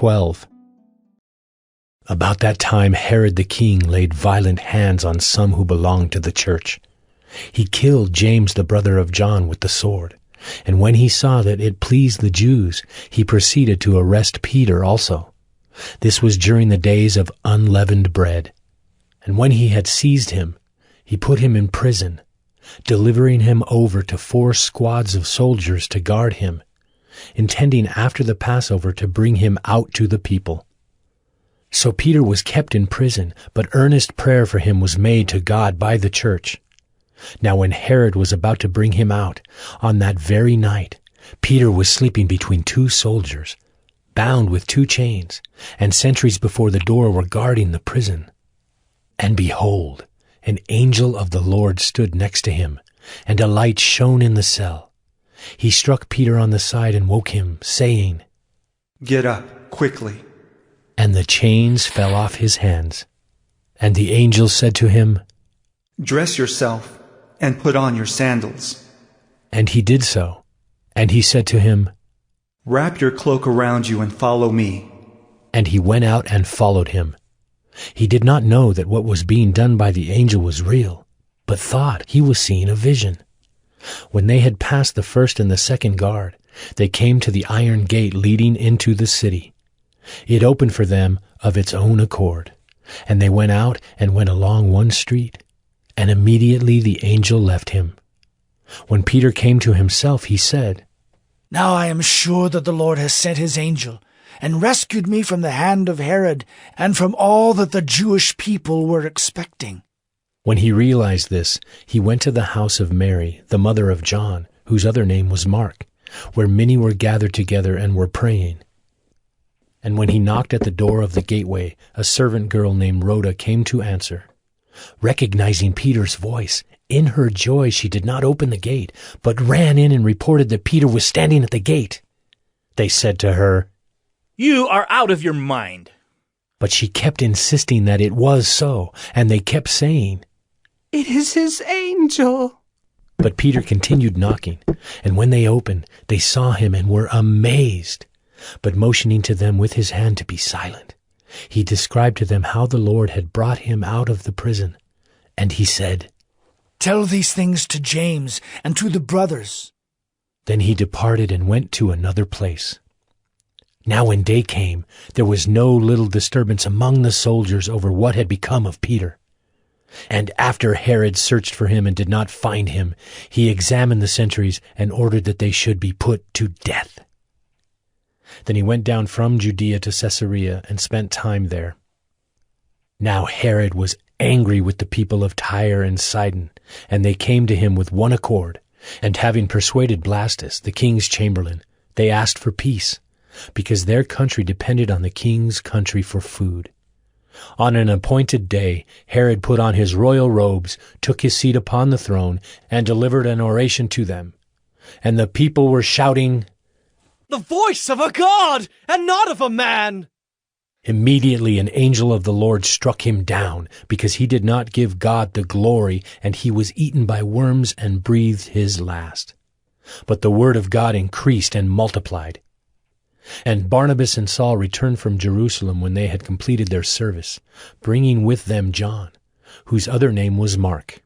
12. About that time Herod the king laid violent hands on some who belonged to the church. He killed James the brother of John with the sword, and when he saw that it pleased the Jews, he proceeded to arrest Peter also. This was during the days of unleavened bread. And when he had seized him, he put him in prison, delivering him over to 4 squads of soldiers to guard him, intending after the Passover to bring him out to the people. So Peter was kept in prison, but earnest prayer for him was made to God by the church. Now when Herod was about to bring him out, on that very night, Peter was sleeping between 2 soldiers, bound with 2 chains, and sentries before the door were guarding the prison. And behold, an angel of the Lord stood next to him, and a light shone in the cell. He struck Peter on the side and woke him, saying, "Get up, quickly." And the chains fell off his hands. And the angel said to him, "Dress yourself and put on your sandals." And he did so. And he said to him, "Wrap your cloak around you and follow me." And he went out and followed him. He did not know that what was being done by the angel was real, but thought he was seeing a vision. When they had passed the first and the second guard, they came to the iron gate leading into the city. It opened for them of its own accord, and they went out and went along one street, and immediately the angel left him. When Peter came to himself, he said, "Now I am sure that the Lord has sent his angel, and rescued me from the hand of Herod, and from all that the Jewish people were expecting." When he realized this, he went to the house of Mary, the mother of John, whose other name was Mark, where many were gathered together and were praying. And when he knocked at the door of the gateway, a servant girl named Rhoda came to answer. Recognizing Peter's voice, in her joy she did not open the gate, but ran in and reported that Peter was standing at the gate. They said to her, "You are out of your mind." But she kept insisting that it was so, and they kept saying, "It is his angel." But Peter continued knocking, and when they opened, they saw him and were amazed. But motioning to them with his hand to be silent, he described to them how the Lord had brought him out of the prison. And he said, "Tell these things to James and to the brothers." Then he departed and went to another place. Now when day came, there was no little disturbance among the soldiers over what had become of Peter. And after Herod searched for him and did not find him, he examined the sentries and ordered that they should be put to death. Then he went down from Judea to Caesarea and spent time there. Now Herod was angry with the people of Tyre and Sidon, and they came to him with one accord, and having persuaded Blastus, the king's chamberlain, they asked for peace, because their country depended on the king's country for food. On an appointed day, Herod put on his royal robes, took his seat upon the throne, and delivered an oration to them. And the people were shouting, "The voice of a god, and not of a man!" Immediately an angel of the Lord struck him down, because he did not give God the glory, and he was eaten by worms and breathed his last. But the word of God increased and multiplied. And Barnabas and Saul returned from Jerusalem when they had completed their service, bringing with them John, whose other name was Mark.